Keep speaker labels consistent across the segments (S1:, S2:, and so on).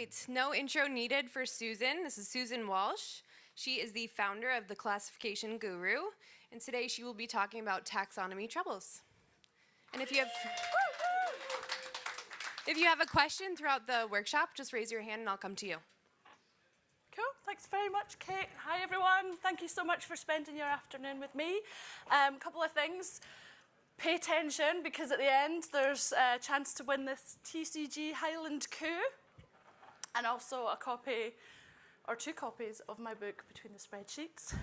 S1: right, no intro needed for Susan. This is Susan Walsh. She is the founder of the Classification Guru, and today she will be talking about taxonomy troubles. And if you have a question throughout the workshop, just raise your hand and I'll come to you.
S2: Cool, thanks very much, Kate. Hi, everyone. Thank you so much for spending your afternoon with me. A couple of things. Pay attention, because at the end, there's a chance to win this TCG Highland coup, and also a copy, or 2 copies, of my book, Between the Spreadsheets.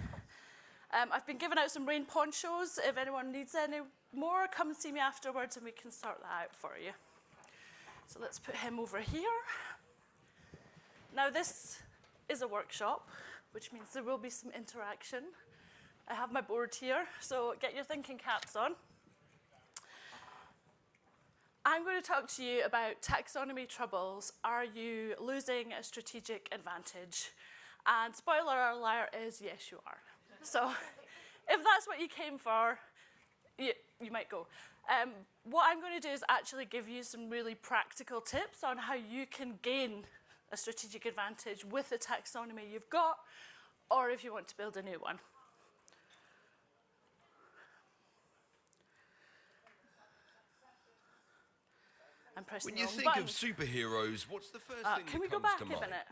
S2: I've been giving out some rain ponchos. If anyone needs any more, come and see me afterwards, and we can sort that out for you. So let's put him over here. Now, this is a workshop, which means there will be some interaction. I have my board here, so get your thinking caps on. I'm going to talk to you about taxonomy troubles. Are you losing a strategic advantage? And spoiler alert is, yes, you are. So if that's what you came for, you might go. What I'm going to do is actually give you some really practical tips on how you can gain a strategic advantage with the taxonomy you've got, or if you want to build a new one. I'm pressing
S3: When you think
S2: button.
S3: of superheroes, what's the first thing that comes to mind?
S2: Can we go back a minute?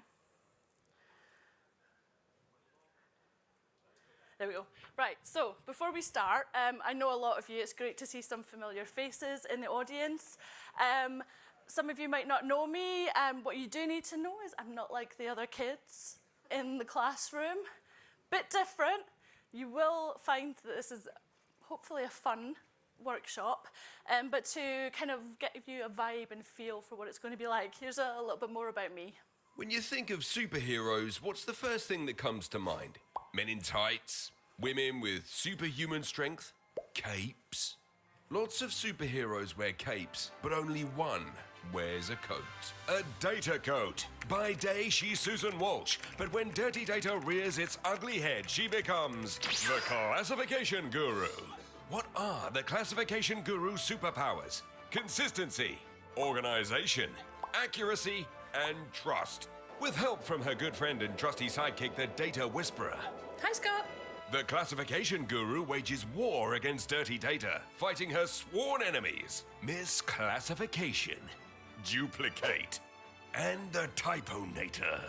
S2: There we go. Right, so before we start, I know a lot of you, it's great to see some familiar faces in the audience. Some of you might not know me. What you do need to know is I'm not like the other kids in the classroom. Bit different. You will find that this is hopefully a fun workshop, but to kind of give you a vibe and feel for what it's going to be like, here's a little bit more about me.
S3: When you think of superheroes, what's the first thing that comes to mind? Men in tights? Women with superhuman strength? Capes? Lots of superheroes wear capes, but only one wears a coat. A data coat. By day, she's Susan Walsh, but when dirty data rears its ugly head, she becomes the Classification Guru. What are the Classification Guru's superpowers? Consistency, organization, accuracy, and trust. With help from her good friend and trusty sidekick, the Data Whisperer.
S4: Hi, Scott.
S3: The Classification Guru wages war against dirty data, fighting her sworn enemies, Misclassification, Duplicate, and the Typonator.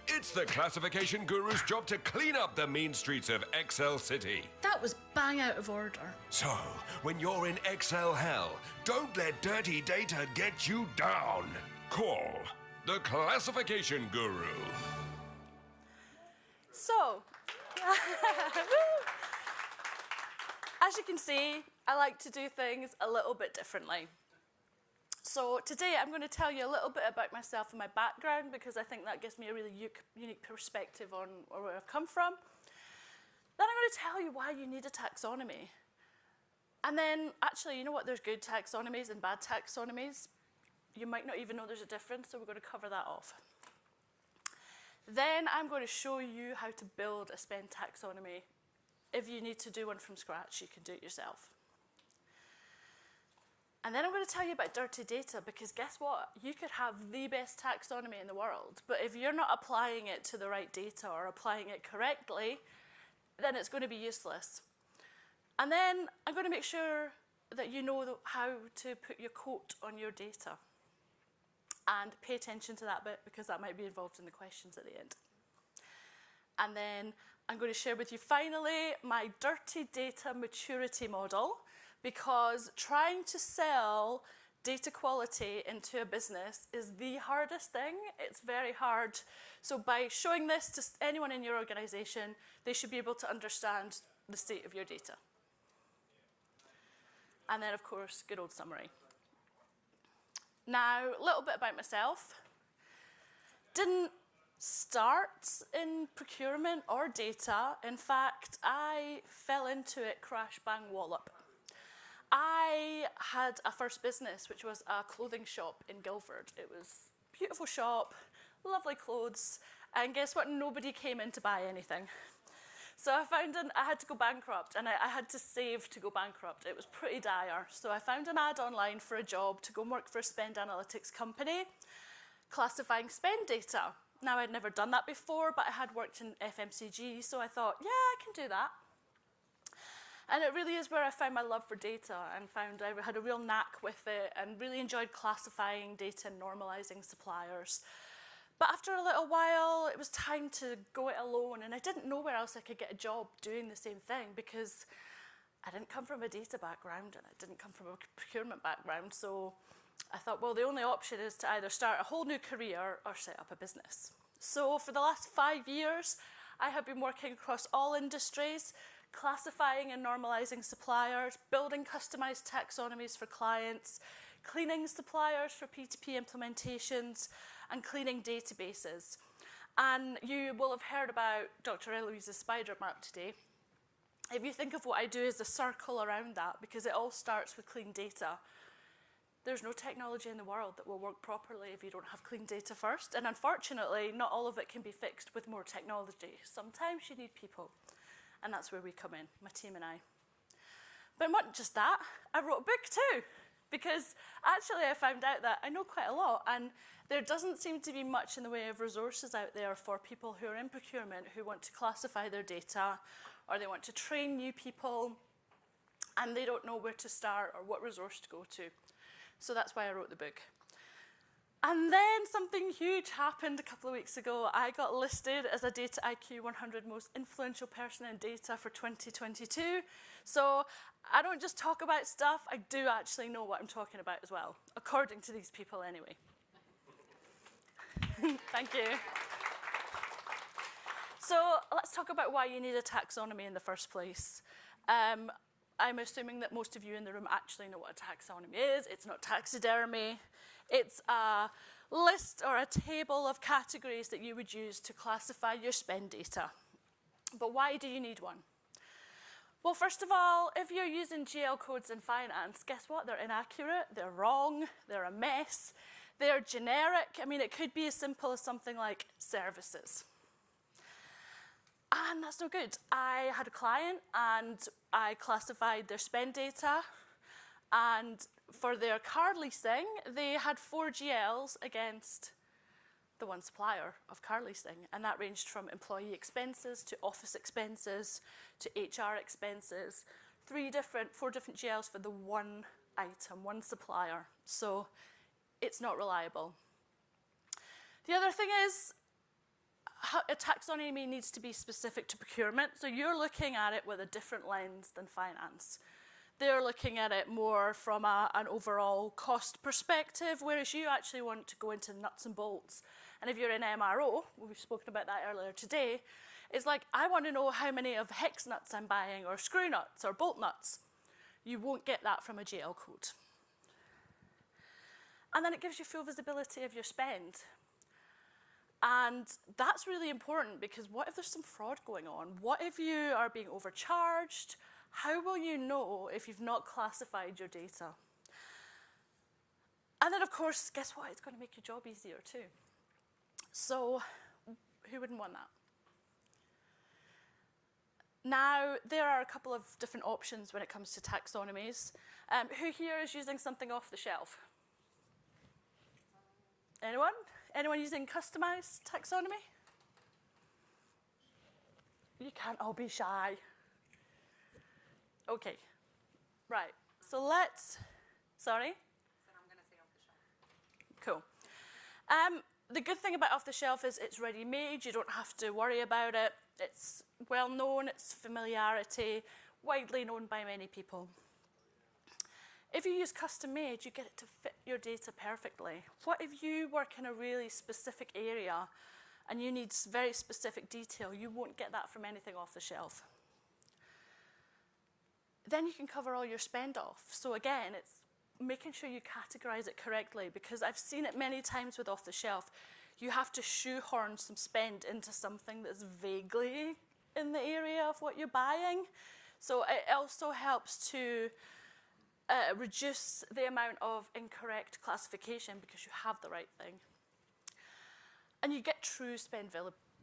S3: It's the Classification Guru's job to clean up the mean streets of Excel City.
S4: That was bang out of order.
S3: So, when you're in Excel hell, don't let dirty data get you down. Call the Classification Guru.
S2: So, as you can see, I like to do things a little bit differently. So today I'm going to tell you a little bit about myself and my background, because I think that gives me a really unique perspective on where I've come from. Then I'm going to tell you why you need a taxonomy. And then, actually, you know what? There's good taxonomies and bad taxonomies. You might not even know there's a difference, so we're going to cover that off. Then I'm going to show you how to build a spend taxonomy. If you need to do one from scratch, you can do it yourself. And then I'm going to tell you about dirty data, because guess what? You could have the best taxonomy in the world, but if you're not applying it to the right data or applying it correctly, then it's going to be useless. And then I'm going to make sure that you know how to put your quote on your data. And pay attention to that bit, because that might be involved in the questions at the end. And then I'm going to share with you finally my dirty data maturity model, because trying to sell data quality into a business is the hardest thing. It's very hard. So by showing this to anyone in your organization, they should be able to understand the state of your data. And then, of course, good old summary. Now, a little bit about myself. Didn't start in procurement or data. In fact, I fell into it crash, bang, wallop. I had a first business, which was a clothing shop in Guildford. It was a beautiful shop, lovely clothes, and guess what? Nobody came in to buy anything. So I had to go bankrupt, and I had to save to go bankrupt. It was pretty dire. So I found an ad online for a job to go and work for a spend analytics company. classifying spend data. Now, I'd never done that before, but I had worked in FMCG, so I thought, yeah, I can do that. And it really is where I found my love for data and found I had a real knack with it and really enjoyed classifying data and normalizing suppliers. But after a little while, it was time to go it alone, and I didn't know where else I could get a job doing the same thing because I didn't come from a data background and I didn't come from a procurement background. So I thought, well, the only option is to either start a whole new career or set up a business. So for the last 5 years, I have been working across all industries, classifying and normalizing suppliers, building customized taxonomies for clients, cleaning suppliers for P2P implementations, and cleaning databases. And you will have heard about Dr. Eloise's spider map today. If you think of what I do as a circle around that, because it all starts with clean data, there's no technology in the world that will work properly if you don't have clean data first. And unfortunately, not all of it can be fixed with more technology. Sometimes you need people. And that's where we come in, my team and I. But not just that, I wrote a book too. Because actually I found out that I know quite a lot, and there doesn't seem to be much in the way of resources out there for people who are in procurement who want to classify their data, or they want to train new people, and they don't know where to start or what resource to go to. So that's why I wrote the book. And then something huge happened a couple of weeks ago. I got listed as a Data IQ 100 most influential person in data for 2022. So I don't just talk about stuff, I do actually know what I'm talking about as well, according to these people anyway. Thank you. So let's talk about why you need a taxonomy in the first place. I'm assuming that most of you in the room actually know what a taxonomy is. It's not taxidermy. It's a list or a table of categories that you would use to classify your spend data. But why do you need one? Well, first of all, if you're using GL codes in finance, guess what? They're inaccurate, they're wrong, they're a mess, they're generic. I mean, it could be as simple as something like services. And that's no good. I had a client and I classified their spend data, and for their car leasing, they had 4 GLs against the one supplier of car leasing, and that ranged from employee expenses to office expenses to HR expenses, 4 different GLs for the one item, one supplier. So it's not reliable. The other thing is, a taxonomy needs to be specific to procurement, so you're looking at it with a different lens than finance. They're looking at it more from an overall cost perspective, whereas you actually want to go into nuts and bolts. And if you're in MRO, we've spoken about that earlier today, it's like, I want to know how many of hex nuts I'm buying, or screw nuts, or bolt nuts. You won't get that from a GL code. And then it gives you full visibility of your spend. And that's really important, because what if there's some fraud going on? What if you are being overcharged? How will you know if you've not classified your data? And then, of course, guess what? It's going to make your job easier too. So who wouldn't want that? Now, there are a couple of different options when it comes to taxonomies. Who here is using something off the shelf? Anyone? Anyone using customized taxonomy? You can't all be shy. Okay, right. So let's, sorry? I'm going to say off the shelf. Cool. The good thing about off the shelf is it's ready-made. You don't have to worry about it. It's well-known, it's familiarity, widely known by many people. If you use custom-made, you get it to fit your data perfectly. What if you work in a really specific area and you need very specific detail? You won't get that from anything off the shelf. Then you can cover all your spend off. So again, it's making sure you categorize it correctly, because I've seen it many times with off the shelf. You have to shoehorn some spend into something that's vaguely in the area of what you're buying. So it also helps to reduce the amount of incorrect classification, because you have the right thing. And you get true spend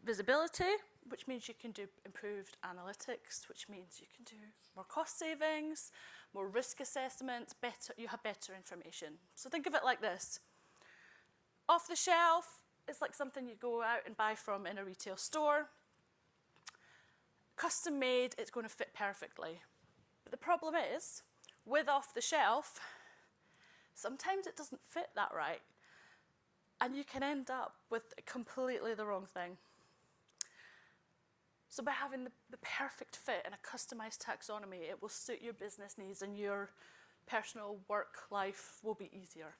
S2: visibility, which means you can do improved analytics, which means you can do more cost savings, more risk assessments, you have better information. So think of it like this. Off the shelf is like something you go out and buy from in a retail store. Custom made, it's going to fit perfectly. But the problem is, with off the shelf, sometimes it doesn't fit that right. And you can end up with completely the wrong thing. So by having the perfect fit and a customized taxonomy, it will suit your business needs and your personal work life will be easier.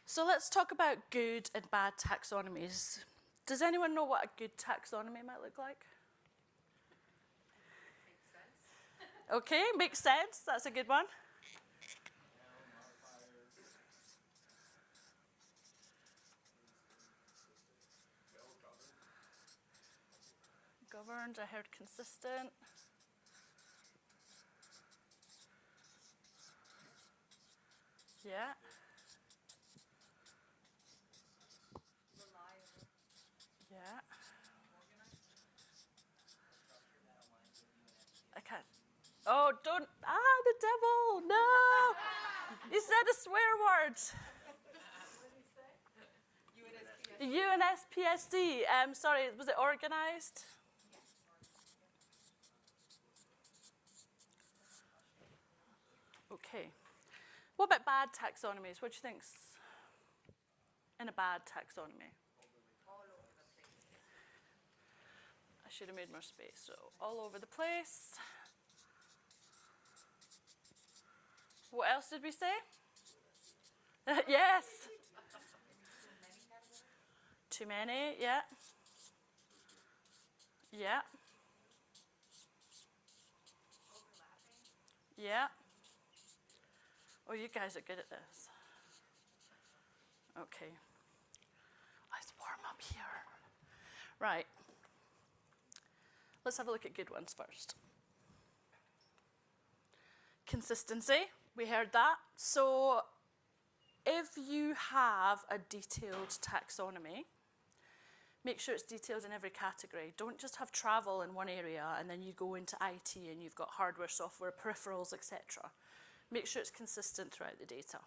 S2: So let's talk about good and bad taxonomies. Does anyone know what a good taxonomy might look like? Okay, makes sense. That's a good one. Governed, I heard consistent. Yeah. Yeah. I can't. Oh, don't. The devil. No. You said a swear word. UNSPSD. Sorry, was it organized? Okay. What about bad taxonomies? What do you think's in a bad taxonomy? I should have made more space. So all over the place. What else did we say? Yes. Too many, yeah. Yeah. Yeah. Oh, you guys are good at this. Okay. Let's warm up here. Right. Let's have a look at good ones first. Consistency, we heard that. So if you have a detailed taxonomy, make sure it's detailed in every category. Don't just have travel in one area and then you go into IT and you've got hardware, software, peripherals, etc. Make sure it's consistent throughout the data.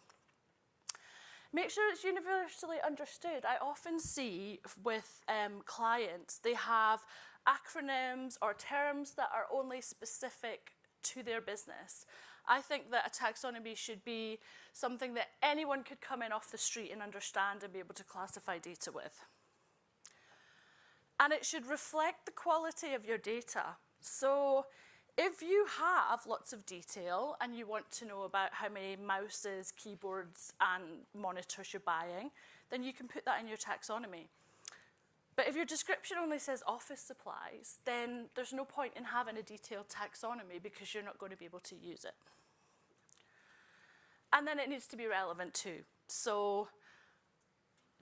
S2: Make sure it's universally understood. I often see with clients, they have acronyms or terms that are only specific to their business. I think that a taxonomy should be something that anyone could come in off the street and understand and be able to classify data with. And it should reflect the quality of your data. So if you have lots of detail and you want to know about how many mouses, keyboards, and monitors you're buying, then you can put that in your taxonomy. But if your description only says office supplies, then there's no point in having a detailed taxonomy because you're not going to be able to use it. And then it needs to be relevant too. So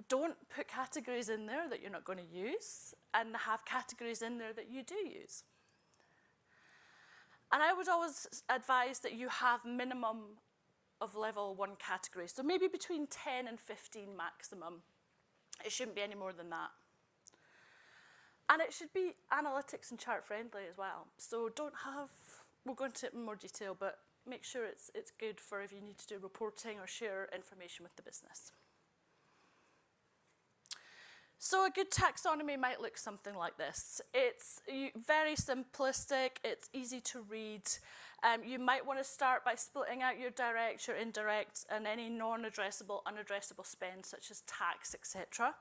S2: don't put categories in there that you're not going to use and have categories in there that you do use. And I would always advise that you have minimum of level 1 categories. So maybe between 10 and 15 maximum. It shouldn't be any more than that. And it should be analytics and chart friendly as well. So don't have, we'll go into it in more detail, but make sure it's good for if you need to do reporting or share information with the business. So a good taxonomy might look something like this. It's very simplistic, it's easy to read. You might want to start by splitting out your direct, your indirect, and any non-addressable, unaddressable spend, such as tax, etc.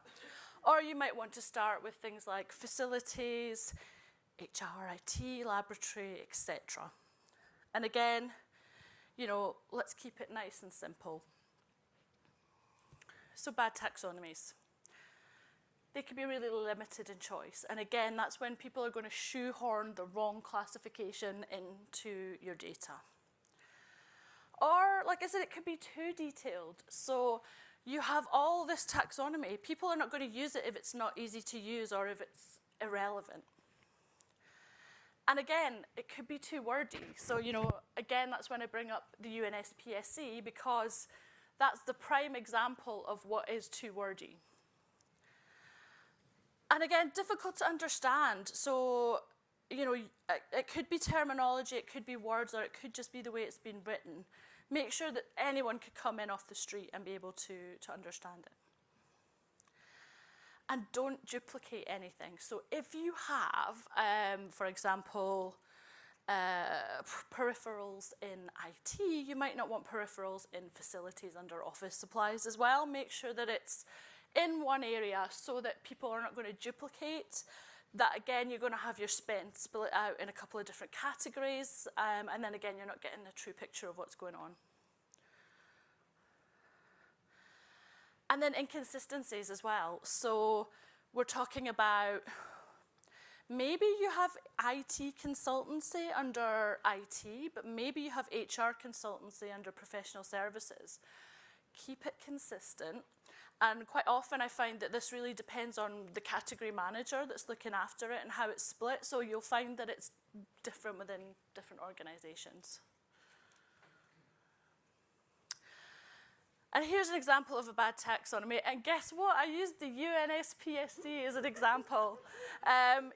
S2: Or you might want to start with things like facilities, HR, IT, laboratory, etc. And again, let's keep it nice and simple. So bad taxonomies. They can be really limited in choice. And again, that's when people are going to shoehorn the wrong classification into your data. Or, like I said, it could be too detailed. So you have all this taxonomy. People are not going to use it if it's not easy to use or if it's irrelevant. And again, it could be too wordy. So, again, that's when I bring up the UNSPSC because that's the prime example of what is too wordy. And again, difficult to understand. So, it could be terminology, it could be words, or it could just be the way it's been written. Make sure that anyone could come in off the street and be able to understand it. And don't duplicate anything. So if you have, for example, peripherals in IT, you might not want peripherals in facilities under office supplies as well. Make sure that it's in one area so that people are not going to duplicate. That again, you're going to have your spend split out in a couple of different categories, and then again, you're not getting a true picture of what's going on. And then inconsistencies as well. So we're talking about maybe you have IT consultancy under IT, but maybe you have HR consultancy under professional services. Keep it consistent. And quite often I find that this really depends on the category manager that's looking after it and how it's split. So you'll find that it's different within different organizations. And here's an example of a bad taxonomy. And guess what? I used the UNSPSC as an example.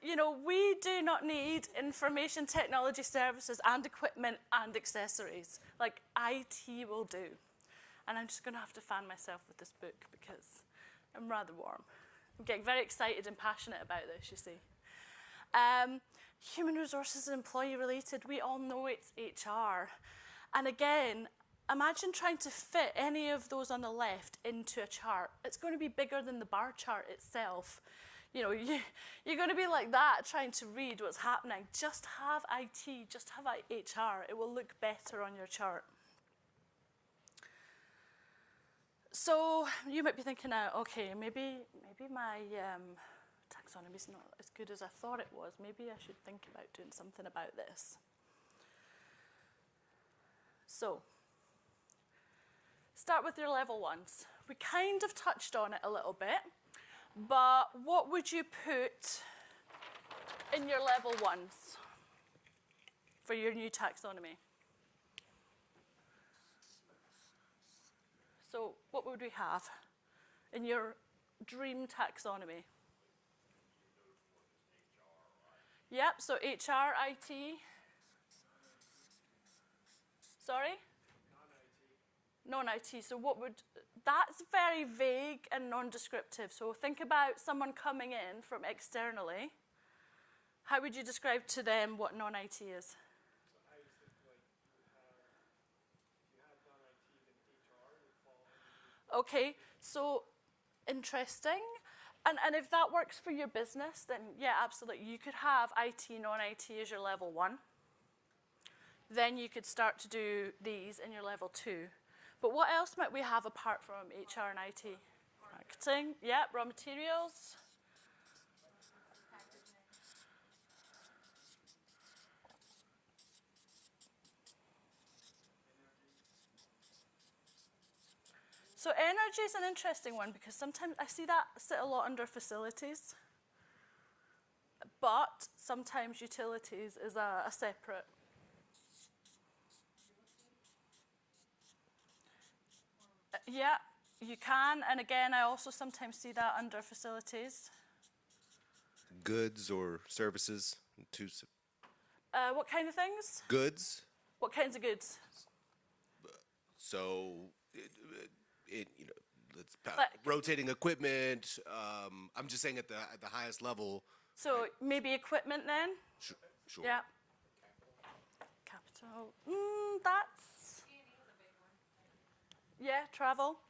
S2: You know, we do not need information technology services and equipment and accessories. Like IT will do. And I'm just going to have to fan myself with this book because I'm rather warm. I'm getting very excited and passionate about this, you see. Human resources and employee related, we all know it's HR. And again, imagine trying to fit any of those on the left into a chart. It's going to be bigger than the bar chart itself. You know, you're going to be like that trying to read what's happening. Just have IT, just have HR. It will look better on your chart. So you might be thinking now, okay, maybe my taxonomy is not as good as I thought it was. Maybe I should think about doing something about this. So start with your level ones. We kind of touched on it a little bit, but what would you put in your level ones for your new taxonomy? So what would we have in your dream taxonomy? Yep, so HR, IT. Sorry? Non-IT. So what would, that's very vague and non-descriptive. So think about someone coming in from externally. How would you describe to them what non-IT is? Okay, so interesting. And if that works for your business, then yeah, absolutely. You could have IT, non-IT as your level 1. Then you could start to do these in your level 2. But what else might we have apart from HR and IT? Marketing, yeah, raw materials. So energy is an interesting one because sometimes I see that sit a lot under facilities, but sometimes utilities is a separate. Yeah, you can, and again, I also sometimes see that under facilities.
S5: Goods or services?
S2: What kind of things?
S5: Goods.
S2: What kinds of goods?
S5: So, you know,
S2: Like-
S5: rotating equipment. I'm just saying at the highest level.
S2: So maybe equipment then?
S5: Sure.
S2: Yeah. Capital. That's. Yeah, travel.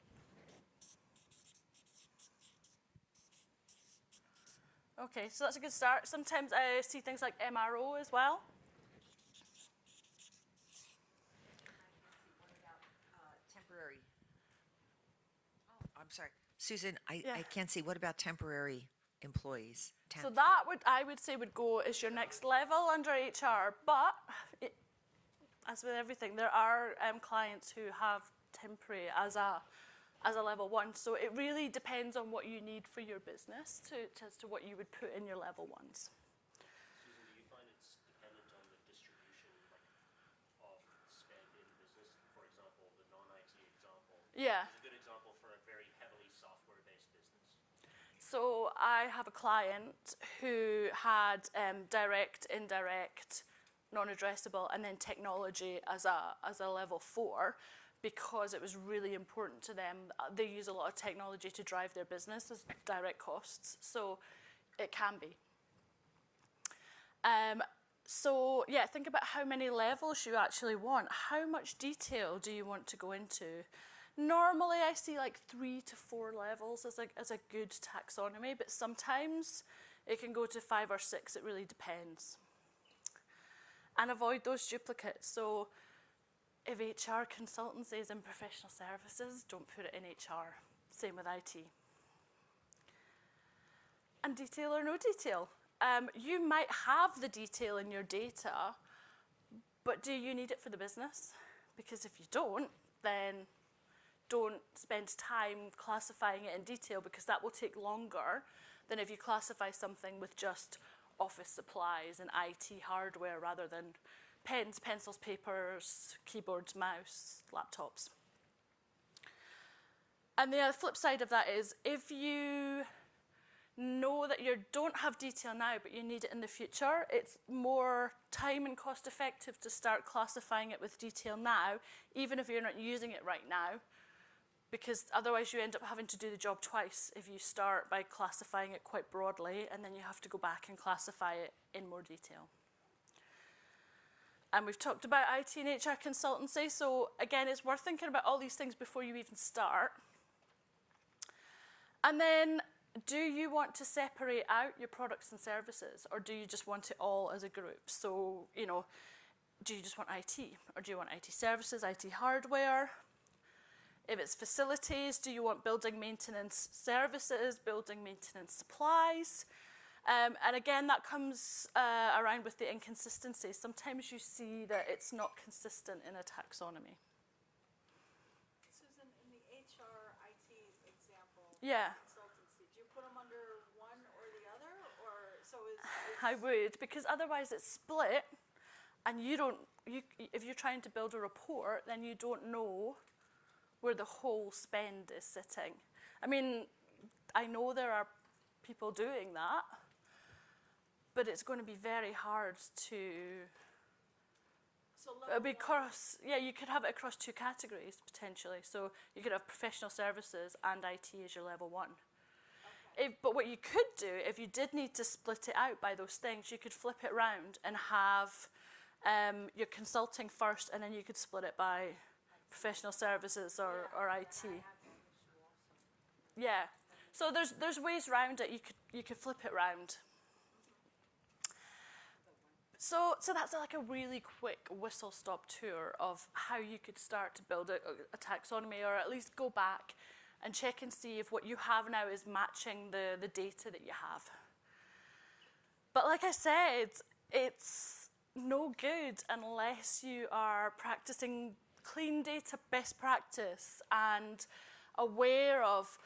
S2: Okay, so that's a good start. Sometimes I see things like MRO as well.
S6: Temporary. I'm sorry. Susan,
S2: Yeah.
S6: I can't see. What about temporary employees?
S2: So that I would say would go as your next level under HR, but as with everything, there are clients who have temporary as a level 1. So it really depends on what you need for your business as to what you would put in your level 1s.
S7: Susan, do you find it's dependent on the distribution of spend in business? For example, the non-IT example.
S2: Yeah.
S7: Is a good example for a very heavily software-based business.
S2: So I have a client who had direct, indirect, non-addressable, and then technology as a level 4, because it was really important to them. They use a lot of technology to drive their business as direct costs, so it can be. So yeah, think about how many levels you actually want. How much detail do you want to go into? Normally I see like 3 to 4 levels as a good taxonomy, but sometimes it can go to 5 or 6, it really depends. And avoid those duplicates. So if HR consultancy is in professional services, don't put it in HR. Same with IT. And detail or no detail. You might have the detail in your data, but do you need it for the business? Because if you don't, then don't spend time classifying it in detail, because that will take longer than if you classify something with just office supplies and IT hardware rather than pens, pencils, papers, keyboards, mouse, laptops. And the flip side of that is, if you know that you don't have detail now but you need it in the future, it's more time and cost effective to start classifying it with detail now, even if you're not using it right now, because otherwise you end up having to do the job twice if you start by classifying it quite broadly and then you have to go back and classify it in more detail. And we've talked about IT and HR consultancy, so again, it's worth thinking about all these things before you even start. And then, do you want to separate out your products and services, or do you just want it all as a group? So, you know, do you just want IT, or do you want IT services, IT hardware? If it's facilities, do you want building maintenance services, building maintenance supplies? And again, that comes around with the inconsistency. Sometimes you see that it's not consistent in a taxonomy.
S8: Susan, in the HR IT example,
S2: Yeah.
S8: consultancy, do you put them under one or the other, or so is
S2: I would, because otherwise it's split, and you don't. If you're trying to build a report, then you don't know where the whole spend is sitting. I mean, I know there are people doing that, but it's going to be very hard to.
S8: so
S2: It'll be across, yeah, you could have it across 2 categories potentially. So you could have professional services and IT as your level 1. But what you could do, if you did need to split it out by those things, you could flip it round and have your consulting first, and then you could split it by professional services or IT. Yeah. So there's ways around it. You could flip it round. So that's like a really quick whistle-stop tour of how you could start to build a taxonomy, or at least go back and check and see if what you have now is matching the data that you have. But like I said, it's no good unless you are practicing clean data best practice and aware of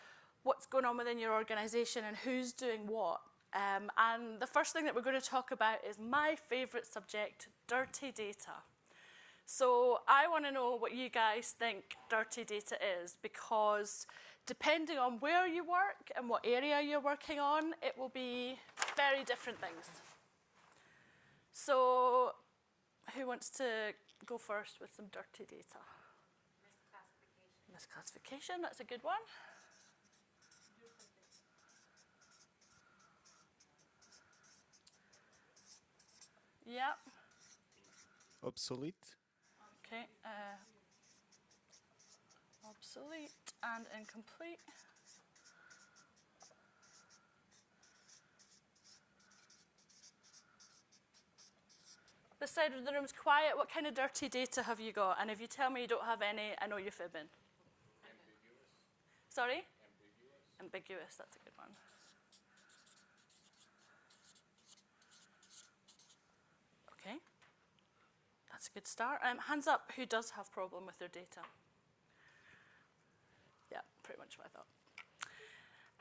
S2: what's going on within your organization and who's doing what. And the first thing that we're going to talk about is my favorite subject, dirty data. So I want to know what you guys think dirty data is, because depending on where you work and what area you're working on, it will be very different things. So who wants to go first with some dirty data? Misclassification, that's a good one. Yeah.
S9: Obsolete.
S2: Okay. Obsolete and incomplete. This side of the room's quiet. What kind of dirty data have you got? And if you tell me you don't have any, I know you're fibbing. Ambiguous. Sorry? Ambiguous. Ambiguous, that's a good one. Okay. That's a good start. Hands up who does have problem with their data. Yeah, pretty much what I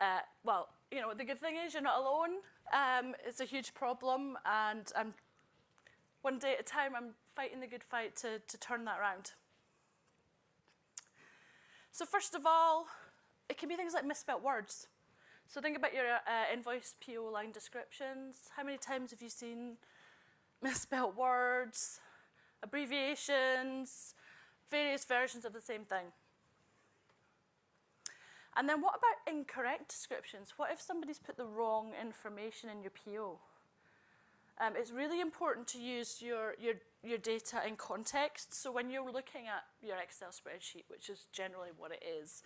S2: thought. Well, you know, the good thing is you're not alone. It's a huge problem, and one day at a time, I'm fighting the good fight to turn that around. So first of all, it can be things like misspelt words. So think about your invoice PO line descriptions. How many times have you seen misspelled words, abbreviations, various versions of the same thing. And then what about incorrect descriptions? What if somebody's put the wrong information in your PO? It's really important to use your data in context. So when you're looking at your Excel spreadsheet, which is generally what it is,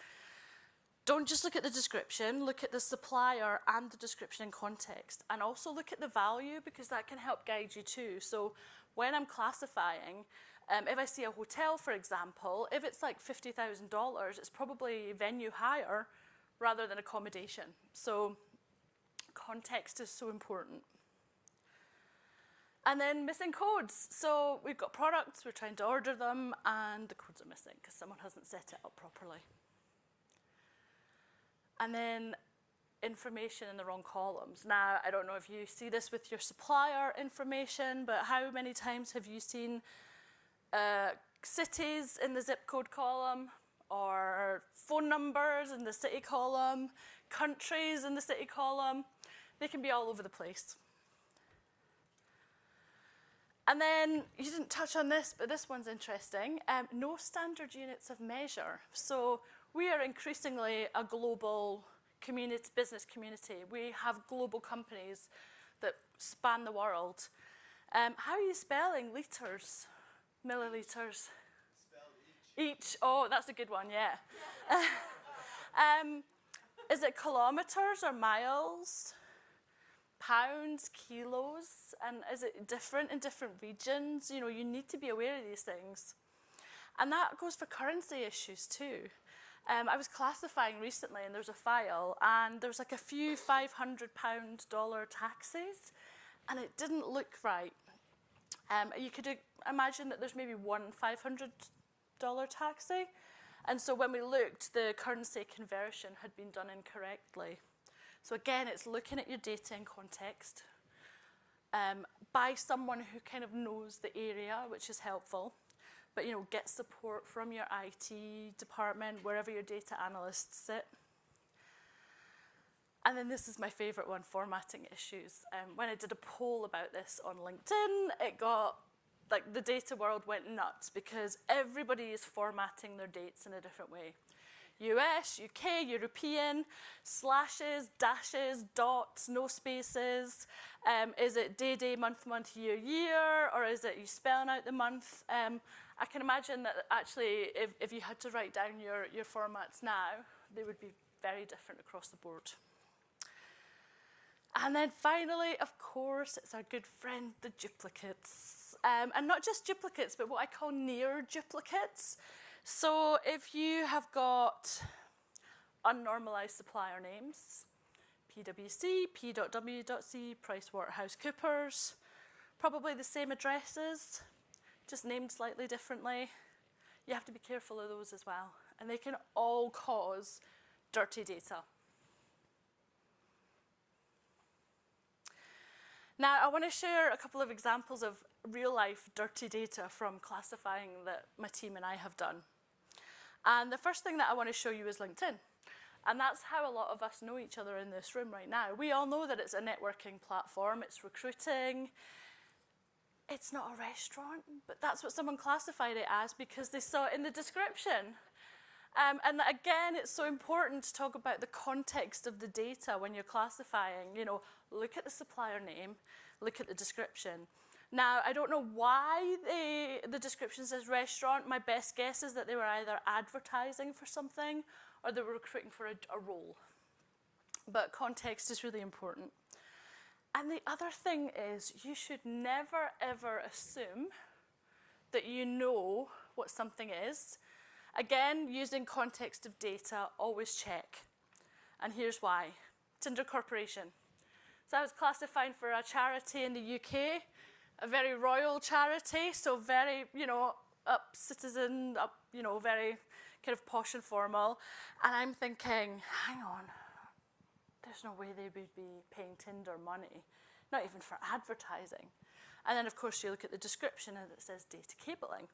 S2: don't just look at the description, look at the supplier and the description in context. And also look at the value, because that can help guide you too. So when I'm classifying, if I see a hotel, for example, if it's like $50,000, it's probably venue hire rather than accommodation. So context is so important. And then missing codes. So we've got products, we're trying to order them, and the codes are missing because someone hasn't set it up properly. And then information in the wrong columns. Now, I don't know if you see this with your supplier information, but how many times have you seen cities in the zip code column, or phone numbers in the city column, countries in the city column? They can be all over the place. And then, you didn't touch on this, but this one's interesting. No standard units of measure. So we are increasingly a global community, business community. We have global companies that span the world. How are you spelling litres, milliliters? Each. Oh, that's a good one, yeah. Is it kilometres or miles? Pounds, kilos, and is it different in different regions? You know, you need to be aware of these things. And that goes for currency issues too. I was classifying recently, and there's a file, and there was like a few £500 taxes, and it didn't look right. You could imagine that there's maybe one $500 taxi, and so when we looked, the currency conversion had been done incorrectly. So again, it's looking at your data in context by someone who kind of knows the area, which is helpful. But, you know, get support from your IT department, wherever your data analysts sit. And then this is my favorite one, formatting issues. When I did a poll about this on LinkedIn, it got, like, the data world went nuts because everybody is formatting their dates in a different way. US, UK, European, slashes, dashes, dots, no spaces. Is it day, day, month, month, year, year, or is it you spelling out the month? I can imagine that actually if you had to write down your formats now, they would be very different across the board. And then finally, of course, it's our good friend, the duplicates. And not just duplicates, but what I call near duplicates. So if you have got unnormalized supplier names, PwC, P.W.C, PricewaterhouseCoopers, probably the same addresses, just named slightly differently. You have to be careful of those as well. And they can all cause dirty data. Now, I want to share a couple of examples of real-life dirty data from classifying that my team and I have done. And the first thing that I want to show you is LinkedIn. And that's how a lot of us know each other in this room right now. We all know that it's a networking platform, it's recruiting. It's not a restaurant, but that's what someone classified it as because they saw it in the description. And again, it's so important to talk about the context of the data when you're classifying. You know, look at the supplier name, look at the description. Now, I don't know why the description says restaurant. My best guess is that they were either advertising for something or they were recruiting for a role. But context is really important. And the other thing is you should never, ever assume that you know what something is. Again, using context of data, always check. And here's why. Tinder Corporation. So I was classifying for a charity in the UK, a very royal charity, so very, you know, up citizen, up, you know, very kind of posh and formal. And I'm thinking, hang on, there's no way they would be paying Tinder money, not even for advertising. And then, of course, you look at the description and it says data cabling.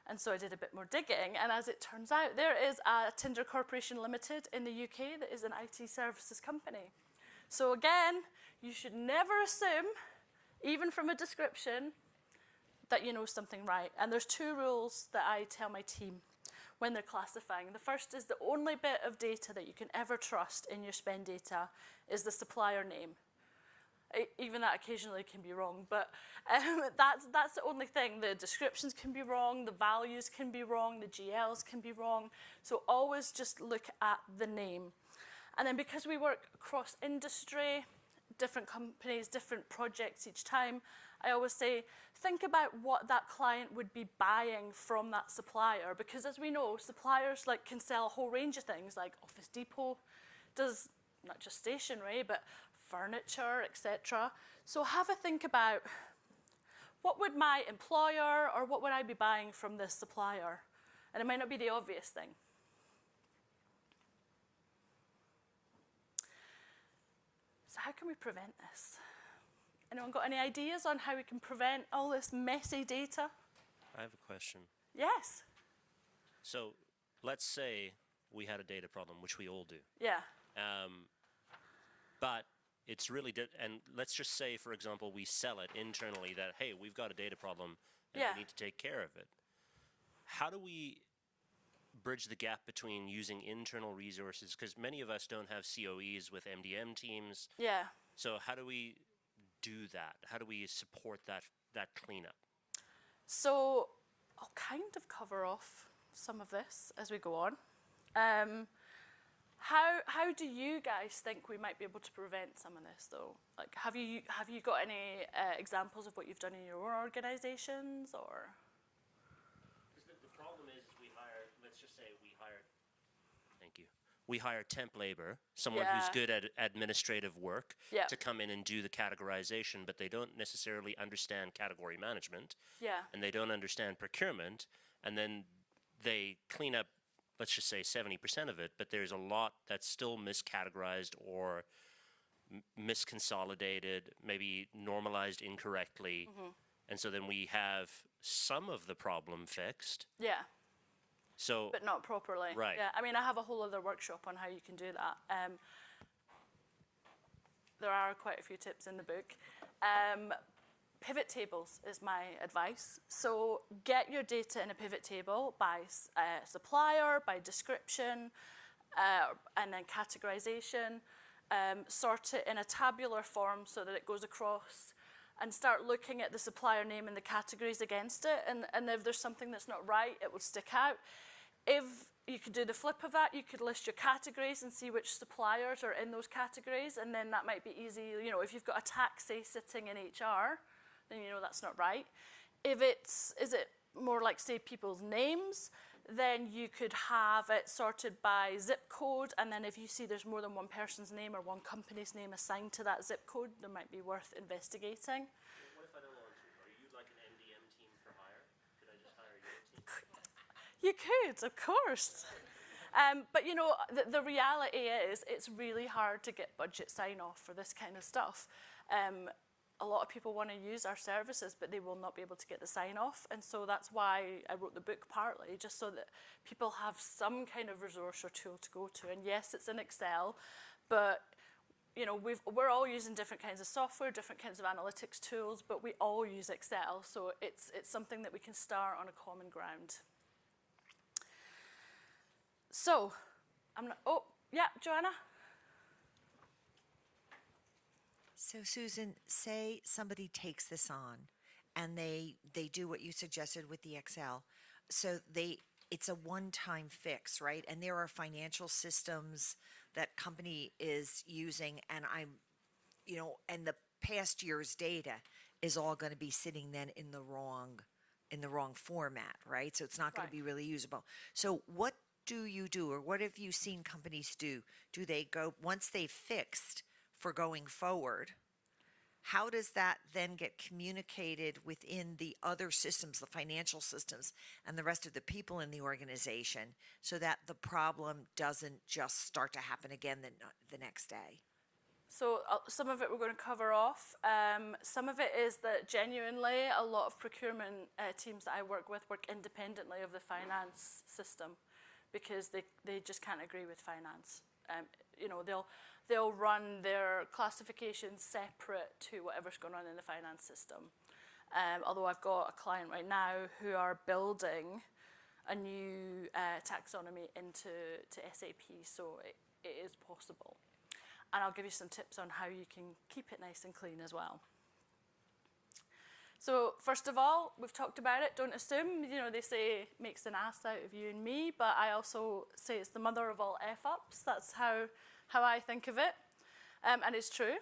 S2: And so I did a bit more digging, and as it turns out, there is a Tinder Corporation Limited in the UK that is an IT services company. So again, you should never assume even from a description, that you know something right. And there's 2 rules that I tell my team when they're classifying. The first is the only bit of data that you can ever trust in your spend data is the supplier name. Even that occasionally can be wrong, but that's the only thing. The descriptions can be wrong, the values can be wrong, the GLs can be wrong. So always just look at the name. And then because we work across industry, different companies, different projects each time, I always say, think about what that client would be buying from that supplier. Because as we know, suppliers can sell a whole range of things, like Office Depot does not just stationery, but furniture, etc. So have a think about, what would my employer or what would I be buying from this supplier? And it might not be the obvious thing. So how can we prevent this? Anyone got any ideas on how we can prevent all this messy data?
S7: I have a question.
S2: Yes.
S7: So let's say we had a data problem, which we all do.
S2: Yeah.
S7: But it's really, and let's just say, for example, we sell it internally that, hey, we've got a data problem and
S2: Yeah.
S7: we need to take care of it. How do we bridge the gap between using internal resources? Because many of us don't have COEs with MDM teams.
S2: Yeah.
S7: So how do we do that? How do we support that cleanup?
S2: So I'll kind of cover off some of this as we go on. How do you guys think we might be able to prevent some of this, though? Have you got any examples of what you've done in your own organizations, or?
S7: Because the problem is let's just say we hire temp labor, someone who's good at administrative work, to come in and do the categorization, but they don't necessarily understand category management, and they don't understand procurement, and then they clean up, let's just say 70% of it, but there's a lot that's still miscategorized or misconsolidated, maybe normalized incorrectly, and so then we have some of the problem fixed.
S2: Yeah.
S7: So,
S2: but not properly.
S7: Right.
S2: Yeah. I mean, I have a whole other workshop on how you can do that. There are quite a few tips in the book. Pivot tables is my advice. So get your data in a pivot table by supplier, by description, and then categorization. Sort it in a tabular form so that it goes across, and start looking at the supplier name and the categories against it. And if there's something that's not right, it will stick out. If you could do the flip of that, you could list your categories and see which suppliers are in those categories, and then that might be easy. You know, if you've got a taxi sitting in HR, then you know that's not right. If is it more like, say, people's names, then you could have it sorted by zip code, and then if you see there's more than one person's name or one company's name assigned to that zip code, that might be worth investigating.
S7: what if I don't want to? Are you like an MDM team for hire? Could I just hire your team?
S2: You could, of course. But you know, the reality is it's really hard to get budget sign-off for this kind of stuff. A lot of people want to use our services, but they will not be able to get the sign-off. And so that's why I wrote the book, partly, just so that people have some kind of resource or tool to go to. And yes, it's in Excel, but you know, we're all using different kinds of software, different kinds of analytics tools, but we all use Excel. So it's something that we can start on a common ground. So, oh, yeah, Joanna?
S6: So Susan, say somebody takes this on and they do what you suggested with the Excel. So it's a one-time fix, right? And there are financial systems that company is using, and and the past year's data is all going to be sitting then in the wrong format, right? So it's not going to be really usable. So what do you do, or what have you seen companies do? Do they go, once they've fixed for going forward, how does that then get communicated within the other systems, the financial systems, and the rest of the people in the organization, so that the problem doesn't just start to happen again the next day?
S2: So some of it we're going to cover off. Some of it is that genuinely a lot of procurement teams that I work with work independently of the finance system, because they just can't agree with finance. You know, they'll run their classifications separate to whatever's going on in the finance system. Although I've got a client right now who are building a new taxonomy into SAP, so it is possible. And I'll give you some tips on how you can keep it nice and clean as well. So first of all, we've talked about it. Don't assume, you know, they say makes an ass out of you and me, but I also say it's the mother of all F-ups. That's how I think of it, and it's true.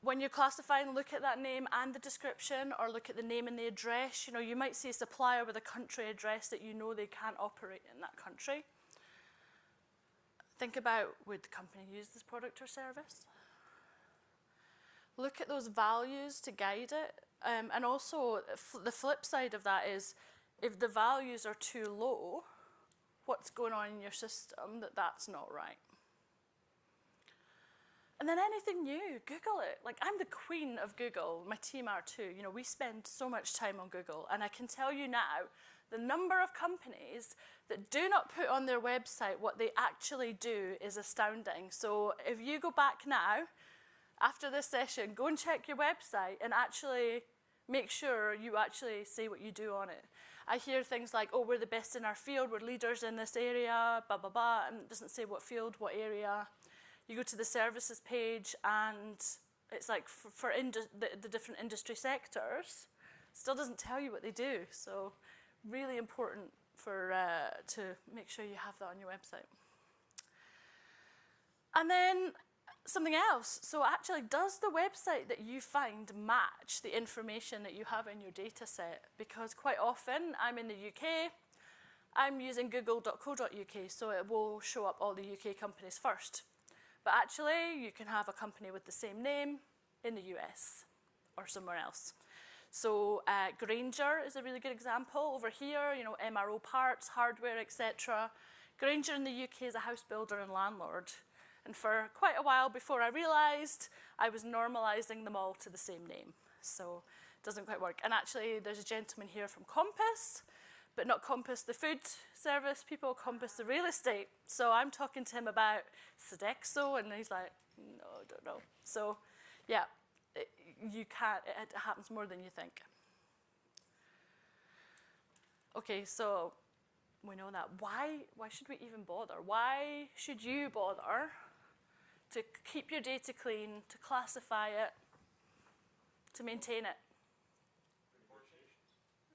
S2: When you're classifying, look at that name and the description, or look at the name and the address. You know, you might see a supplier with a country address that you know they can't operate in that country. Think about, would the company use this product or service? Look at those values to guide it. And also, the flip side of that is, if the values are too low, what's going on in your system that's not right? And then anything new, Google it. Like, I'm the queen of Google. My team are too. You know, we spend so much time on Google. And I can tell you now, the number of companies that do not put on their website what they actually do is astounding. So if you go back now, after this session, go and check your website and actually make sure you actually say what you do on it. I hear things like, oh, we're the best in our field, we're leaders in this area, blah, blah, blah, and it doesn't say what field, what area. You go to the services page and it's like for the different industry sectors, still doesn't tell you what they do. So really important to make sure you have that on your website. And then something else. So actually, does the website that you find match the information that you have in your data set? Because quite often, I'm in the UK, I'm using google.co.uk, so it will show up all the UK companies first. But actually, you can have a company with the same name in the US or somewhere else. So Grainger is a really good example over here, you know, MRO parts, hardware, etc. Grainger in the UK is a house builder and landlord. And for quite a while before I realized, I was normalizing them all to the same name. So it doesn't quite work. And actually, there's a gentleman here from Compass, but not Compass, the food service people, Compass, the real estate. So I'm talking to him about Sodexo, and he's like, no, I don't know. So yeah, you can't, it happens more than you think. Okay, so we know that. Why should we even bother? Why should you bother to keep your data clean, to classify it, to maintain it?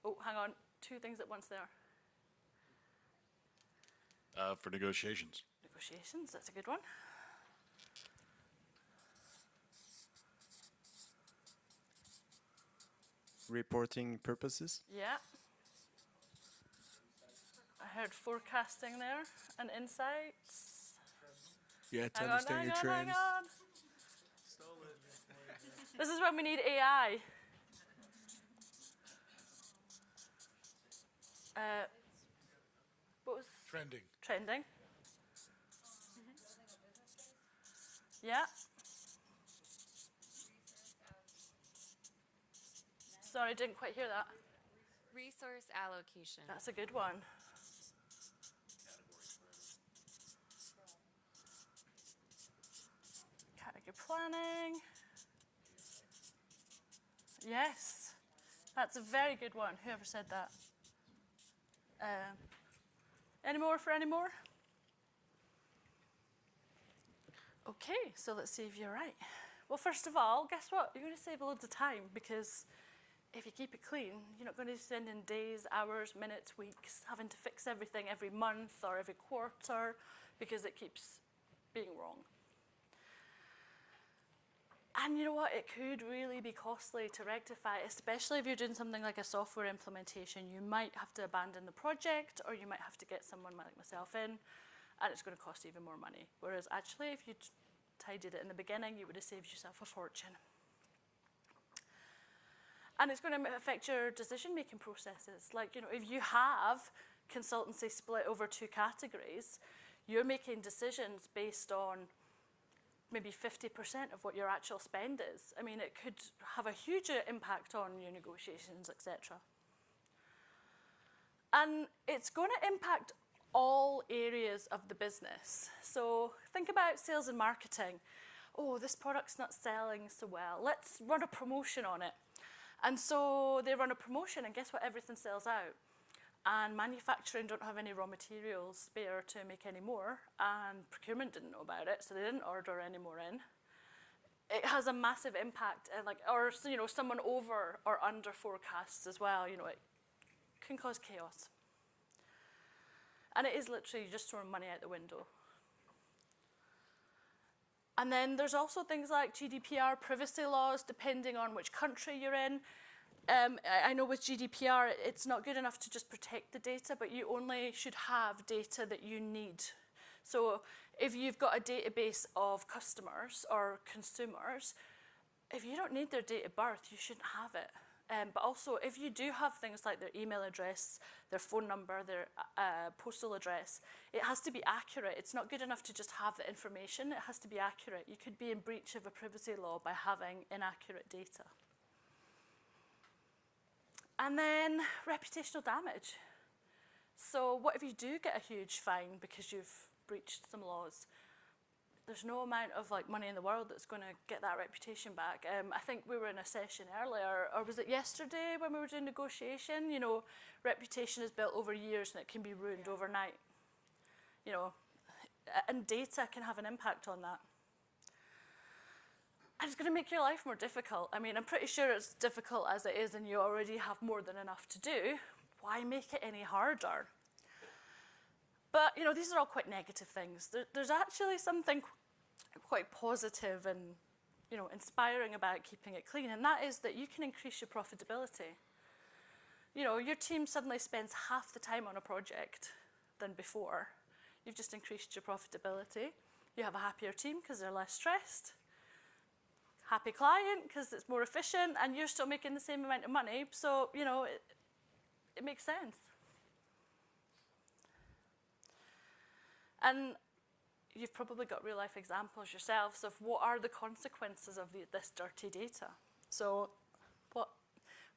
S2: Oh, hang on. Two things at once there.
S10: For negotiations.
S2: Negotiations, that's a good one.
S9: Reporting purposes.
S2: Yeah. I heard forecasting there and insights.
S9: Yeah, to understand your trends.
S2: Hang on. This is when we need AI. What was
S10: Trending.
S2: Trending. Yeah. Sorry, didn't quite hear that.
S1: Resource allocation.
S2: That's a good one. Category planning. Yes, that's a very good one. Whoever said that. Any more for any more? Okay, so let's see if you're right. Well, first of all, guess what? You're going to save loads of time, because if you keep it clean, you're not going to be spending days, hours, minutes, weeks having to fix everything every month or every quarter because it keeps being wrong. And you know what? It could really be costly to rectify, especially if you're doing something like a software implementation. You might have to abandon the project, or you might have to get someone like myself in, and it's going to cost even more money. Whereas actually, if you tidied it in the beginning, you would have saved yourself a fortune. And it's going to affect your decision-making processes. Like, you know, if you have consultancy split over two categories, you're making decisions based on maybe 50% of what your actual spend is. I mean, it could have a huge impact on your negotiations, etc. And it's going to impact all areas of the business. So think about sales and marketing. Oh, this product's not selling so well. Let's run a promotion on it. And so they run a promotion, and guess what? Everything sells out. And manufacturing don't have any raw materials spare to make any more, and procurement didn't know about it, so they didn't order any more in. It has a massive impact, or someone over or under forecasts as well. It can cause chaos. And it is literally just throwing money out the window. And then there's also things like GDPR, privacy laws, depending on which country you're in. I know with GDPR, it's not good enough to just protect the data, but you only should have data that you need. So if you've got a database of customers or consumers, if you don't need their date of birth, you shouldn't have it. But also, if you do have things like their email address, their phone number, their postal address, it has to be accurate. It's not good enough to just have the information. It has to be accurate. You could be in breach of a privacy law by having inaccurate data. And then reputational damage. So what if you do get a huge fine because you've breached some laws? There's no amount of money in the world that's going to get that reputation back. I think we were in a session earlier, or was it yesterday when we were doing negotiation? Reputation is built over years and it can be ruined overnight. And data can have an impact on that. And it's going to make your life more difficult. I mean, I'm pretty sure it's difficult as it is and you already have more than enough to do. Why make it any harder? But, these are all quite negative things. There's actually something quite positive and, inspiring about keeping it clean, and that is that you can increase your profitability. Your team suddenly spends half the time on a project than before. You've just increased your profitability. You have a happier team because they're less stressed. Happy client because it's more efficient, and you're still making the same amount of money, so, it makes sense. And you've probably got real-life examples yourselves of what are the consequences of this dirty data. So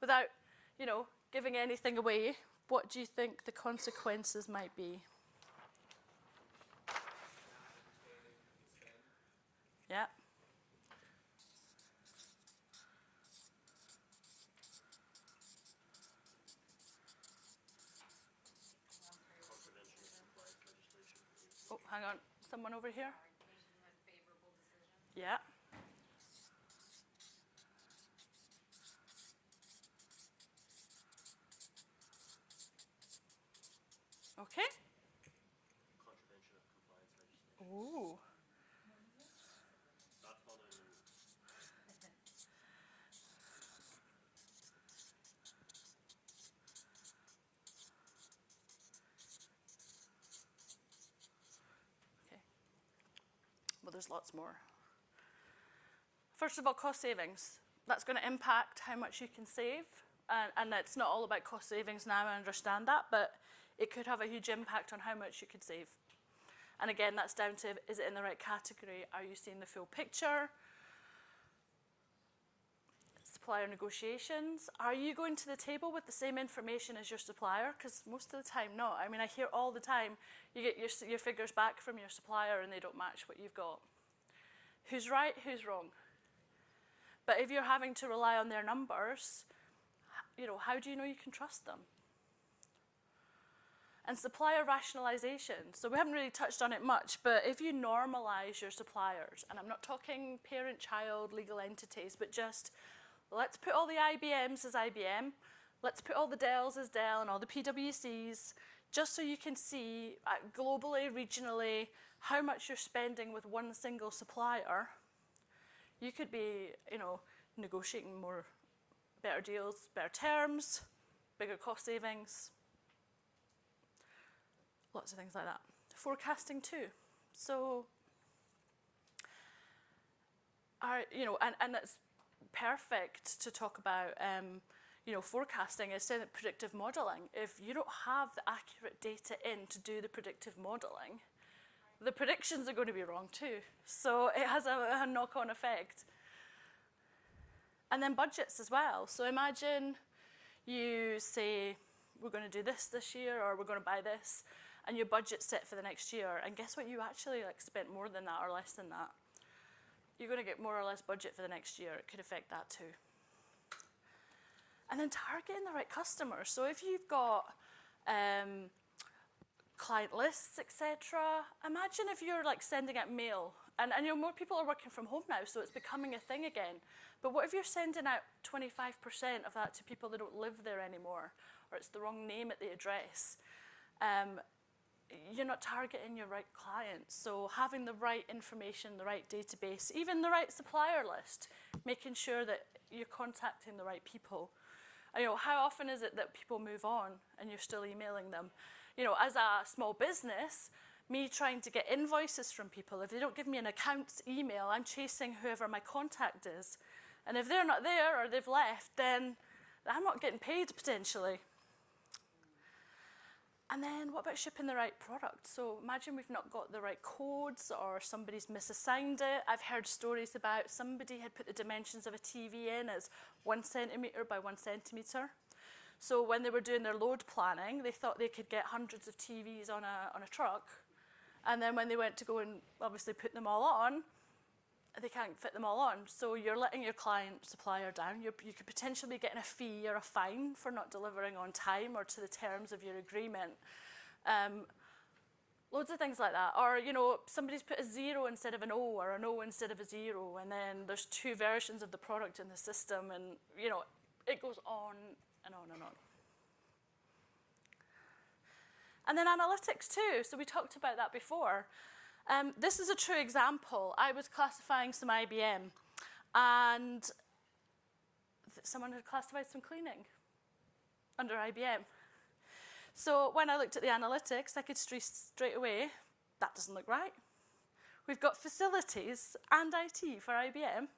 S2: without, giving anything away, what do you think the consequences might be? Yeah. Oh, hang on. Someone over here? Yeah. Okay. Ooh. Well, there's lots more. First of all, cost savings. That's going to impact how much you can save. And it's not all about cost savings now, I understand that, but it could have a huge impact on how much you could save. And again, that's down to, is it in the right category? Are you seeing the full picture? Supplier negotiations. Are you going to the table with the same information as your supplier? Because most of the time, not. I mean, I hear all the time, you get your figures back from your supplier and they don't match what you've got. Who's right, who's wrong? But if you're having to rely on their numbers, how do you know you can trust them? And supplier rationalization. So we haven't really touched on it much, but if you normalize your suppliers, and I'm not talking parent-child legal entities, but just let's put all the IBMs as IBM, let's put all the Dells as Dell and all the PwCs, just so you can see globally, regionally, how much you're spending with one single supplier. You could be, negotiating better deals, better terms, bigger cost savings, lots of things like that. Forecasting too. So, and that's perfect to talk about, forecasting is saying that predictive modeling. If you don't have the accurate data in to do the predictive modeling, the predictions are going to be wrong too. So it has a knock-on effect. And then budgets as well. So imagine you say, we're going to do this year, or we're going to buy this, and your budget's set for the next year, and guess what, you actually like spent more than that or less than that, you're going to get more or less budget for the next year. It could affect that too. And then targeting the right customers. So if you've got client lists, etc., imagine if you're like sending out mail, and you know, more people are working from home now, so it's becoming a thing again. But what if you're sending out 25% of that to people that don't live there anymore, or it's the wrong name at the address? You're not targeting your right clients. So having the right information, the right database, even the right supplier list, making sure that you're contacting the right people. You know, how often is it that people move on and you're still emailing them? You know, as a small business, me trying to get invoices from people, if they don't give me an accounts email, I'm chasing whoever my contact is. And if they're not there or they've left, then I'm not getting paid potentially. And then what about shipping the right product? So imagine we've not got the right codes or somebody's misassigned it. I've heard stories about somebody had put the dimensions of a TV in as 1 centimetre by 1 centimetre. So when they were doing their load planning, they thought they could get hundreds of TVs on a truck. And then when they went to go and obviously put them all on, they can't fit them all on. So you're letting your client supplier down. You could potentially be getting a fee or a fine for not delivering on time or to the terms of your agreement. Loads of things like that. Or, you know, somebody's put a 0 instead of an O or an O instead of a 0, and then there's 2 versions of the product in the system, and, you know, it goes on and on and on. And then analytics too. So we talked about that before. This is a true example. I was classifying some IBM, and someone had classified some cleaning under IBM. So when I looked at the analytics, I could straight away, that doesn't look right. We've got facilities and IT for IBM.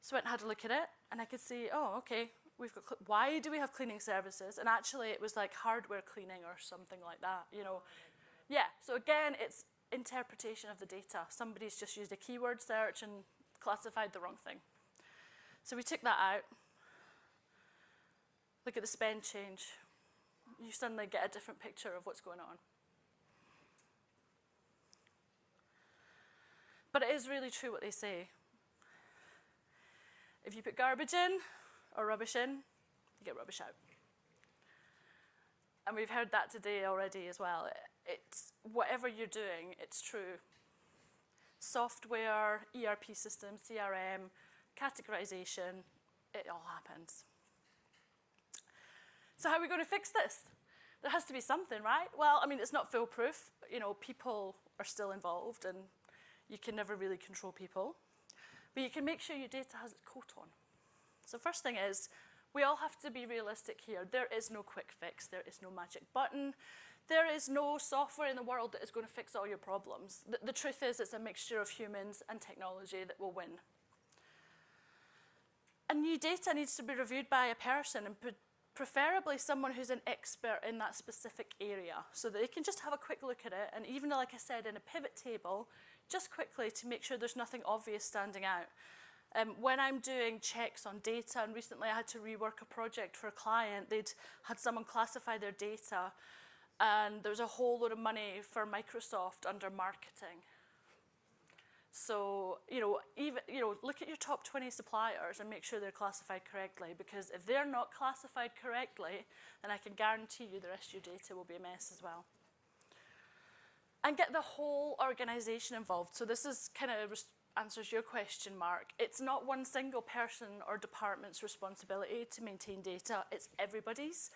S2: So I went and had a look at it, and I could see, oh, okay, we've got, why do we have cleaning services? And actually it was like hardware cleaning or something like that, you know. Yeah, so again, it's interpretation of the data. Somebody's just used a keyword search and classified the wrong thing. So we took that out. Look at the spend change. You suddenly get a different picture of what's going on. But it is really true what they say. If you put garbage in or rubbish in, you get rubbish out. And we've heard that today already as well. It's whatever you're doing, it's true. Software, ERP system, CRM, categorization, it all happens. So how are we going to fix this? There has to be something, right? Well, I mean, it's not foolproof. You know, people are still involved, and you can never really control people. But you can make sure your data has its coat on. So first thing is, we all have to be realistic here. There is no quick fix. There is no magic button. There is no software in the world that is going to fix all your problems. The truth is, it's a mixture of humans and technology that will win. And new data needs to be reviewed by a person, and preferably someone who's an expert in that specific area, so that they can just have a quick look at it, and even, like I said, in a pivot table, just quickly to make sure there's nothing obvious standing out. When I'm doing checks on data, and recently I had to rework a project for a client, they'd had someone classify their data, and there was a whole load of money for Microsoft under marketing. So, look at your top 20 suppliers and make sure they're classified correctly, because if they're not classified correctly, then I can guarantee you the rest of your data will be a mess as well. And get the whole organization involved. So this is kind of answers your question, Mark. It's not one single person or department's responsibility to maintain data, it's everybody's.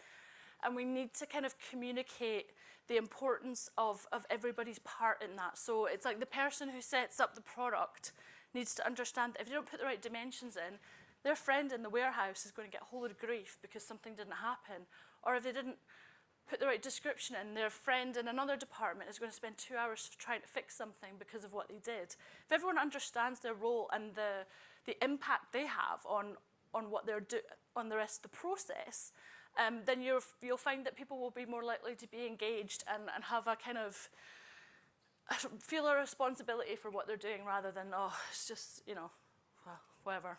S2: And we need to kind of communicate the importance of everybody's part in that. So it's like the person who sets up the product needs to understand that if they don't put the right dimensions in, their friend in the warehouse is going to get a whole lot of grief because something didn't happen. Or if they didn't put the right description in, their friend in another department is going to spend 2 hours trying to fix something because of what they did. If everyone understands their role and the impact they have on what they're on the rest of the process, then you'll find that people will be more likely to be engaged and have a kind of feel a responsibility for what they're doing, rather than, oh, it's just, well, whatever.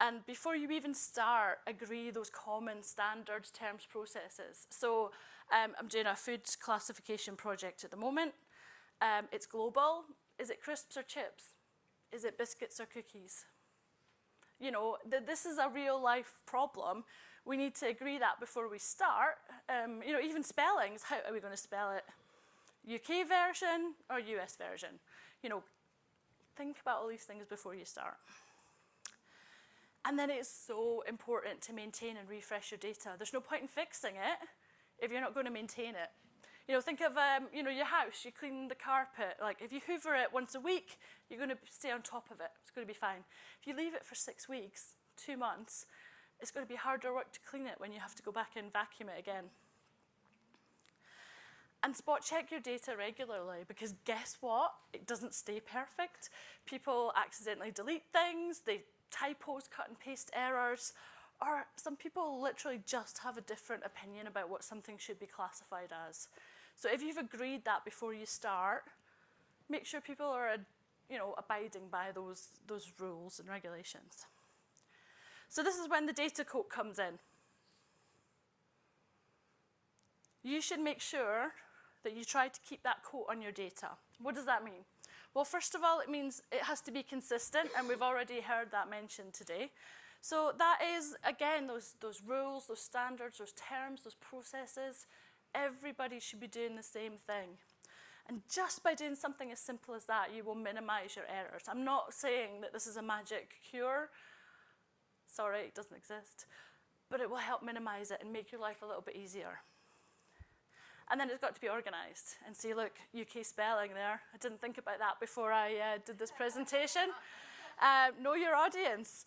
S2: And before you even start, agree those common standards, terms, processes. So I'm doing a food classification project at the moment. It's global. Is it crisps or chips? Is it biscuits or cookies? You know, this is a real life problem. We need to agree that before we start. You know, even spellings, how are we going to spell it? UK version or US version? You know, think about all these things before you start. And then it's so important to maintain and refresh your data. There's no point in fixing it if you're not going to maintain it. You know, think of, you know, your house, you clean the carpet. Like, if you hoover it once a week, you're going to stay on top of it. It's going to be fine. If you leave it for 6 weeks, 2 months, it's going to be harder work to clean it when you have to go back and vacuum it again. And spot check your data regularly, because guess what? It doesn't stay perfect. People accidentally delete things, they typos, cut and paste errors, or some people literally just have a different opinion about what something should be classified as. So if you've agreed that before you start, make sure people are, you know, abiding by those rules and regulations. So this is when the data quote comes in. You should make sure that you try to keep that quote on your data. What does that mean? Well, first of all, it means it has to be consistent, and we've already heard that mentioned today. So that is, again, those rules, those standards, those terms, those processes. Everybody should be doing the same thing. And just by doing something as simple as that, you will minimize your errors. I'm not saying that this is a magic cure. Sorry, it doesn't exist. But it will help minimize it and make your life a little bit easier. And then it's got to be organized. And see, look, UK spelling there. I didn't think about that before I did this presentation. Know your audience.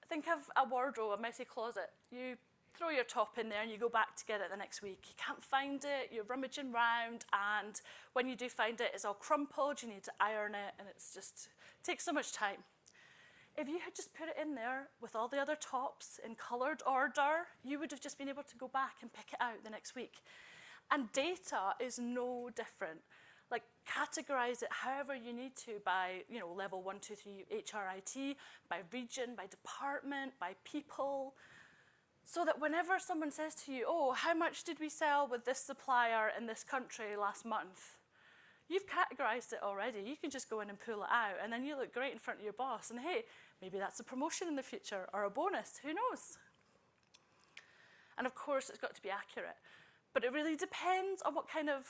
S2: Think of a wardrobe, a messy closet. You throw your top in there and you go back to get it the next week. You can't find it, you're rummaging around, and when you do find it, it's all crumpled, you need to iron it, and it takes so much time. If you had just put it in there with all the other tops in coloured order, you would have just been able to go back and pick it out the next week. And data is no different. Like, categorize it however you need to by, you know, level 1, 2, 3, HRIT, by region, by department, by people, so that whenever someone says to you, oh, how much did we sell with this supplier in this country last month? You've categorized it already. You can just go in and pull it out, and then you look great in front of your boss, and hey, maybe that's a promotion in the future or a bonus, who knows? And of course, it's got to be accurate. But it really depends on what kind of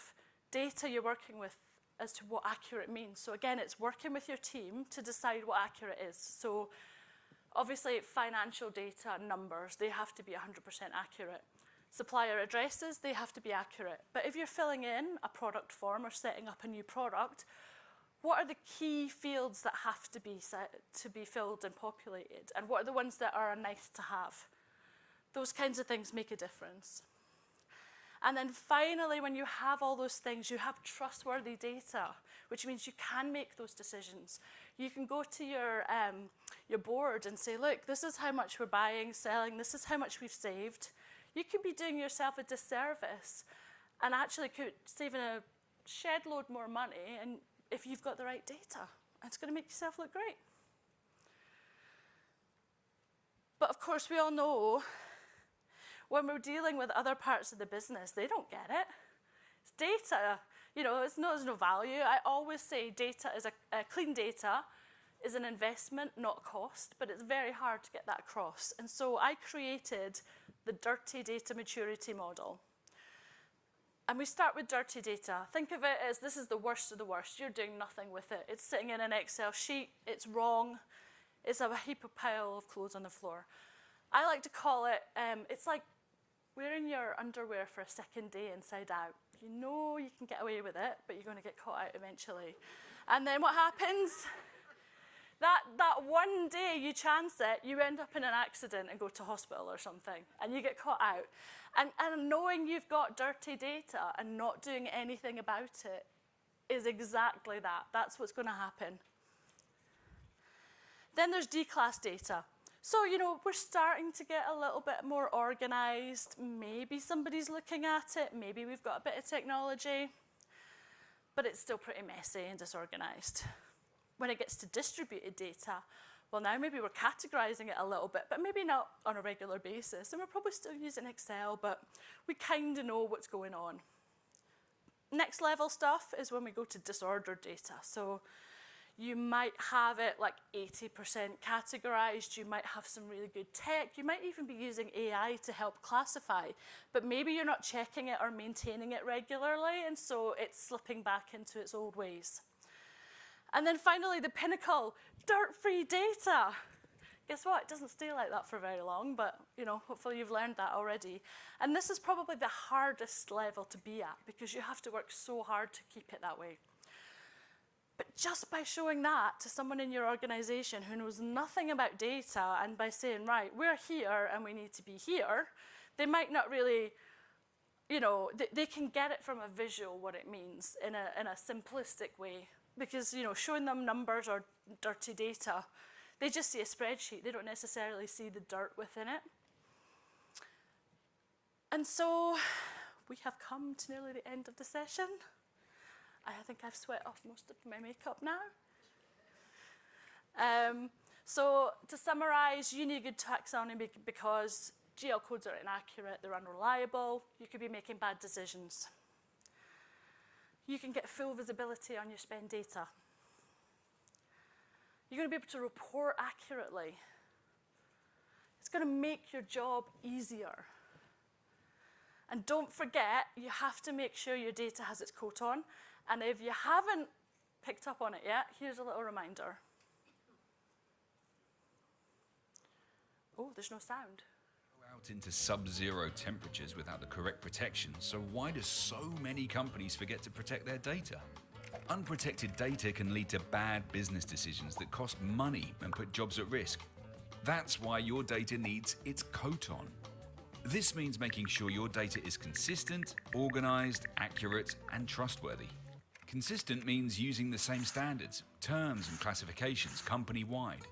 S2: data you're working with as to what accurate means. So again, it's working with your team to decide what accurate is. So obviously, financial data, numbers, they have to be 100% accurate. Supplier addresses, they have to be accurate. But if you're filling in a product form or setting up a new product, what are the key fields that have to be filled and populated? And what are the ones that are nice to have? Those kinds of things make a difference. And then finally, when you have all those things, you have trustworthy data, which means you can make those decisions. You can go to your board and say, look, this is how much we're buying, selling, this is how much we've saved. You could be doing yourself a disservice and actually saving a shed load more money, and if you've got the right data, it's going to make yourself look great. But of course, we all know when we're dealing with other parts of the business, they don't get it. It's data, you know, there's no value. I always say data is clean data is an investment, not cost, but it's very hard to get that across. And so I created the dirty data maturity model. And we start with dirty data. Think of it as this is the worst of the worst. You're doing nothing with it. It's sitting in an Excel sheet. It's wrong. It's a heap of pile of clothes on the floor. I like to call it, it's like wearing your underwear for a second day inside out. You know you can get away with it, but you're going to get caught out eventually. And then what happens? That one day you chance it, you end up in an accident and go to hospital or something, and you get caught out. And knowing you've got dirty data and not doing anything about it is exactly that. That's what's going to happen. Then there's D-class data. So, you know, we're starting to get a little bit more organized. Maybe somebody's looking at it. Maybe we've got a bit of technology. But it's still pretty messy and disorganized. When it gets to distributed data, Well, now maybe we're categorizing it a little bit, but maybe not on a regular basis. And we're probably still using Excel, but we kind of know what's going on. Next level stuff is when we go to disordered data. So you might have it like 80% categorized. You might have some really good tech. You might even be using AI to help classify, but maybe you're not checking it or maintaining it regularly, and so it's slipping back into its old ways. And then finally, the pinnacle, dirt-free data. Guess what? It doesn't stay like that for very long, but hopefully you've learned that already. And this is probably the hardest level to be at because you have to work so hard to keep it that way. But just by showing that to someone in your organization who knows nothing about data, and by saying, right, we're here and we need to be here, they might not really, they can get it from a visual what it means in a simplistic way. Because, showing them numbers or dirty data, they just see a spreadsheet. They don't necessarily see the dirt within it. And so we have come to nearly the end of the session. I think I've sweat off most of my makeup now. So to summarize, you need a good taxonomy because GL codes are inaccurate, they're unreliable, you could be making bad decisions. You can get full visibility on your spend data. You're going to be able to report accurately. It's going to make your job easier. And don't forget, you have to make sure your data has its coat on. And if you haven't picked up on it yet, here's a little reminder. Oh, there's no sound.
S11: Out into sub-zero temperatures without the correct protection, so why do so many companies forget to protect their data? Unprotected data can lead to bad business decisions that cost money and put jobs at risk. That's why your data needs its coat on. This means making sure your data is consistent, organized, accurate, and trustworthy. Consistent means using the same standards, terms, and classifications company-wide.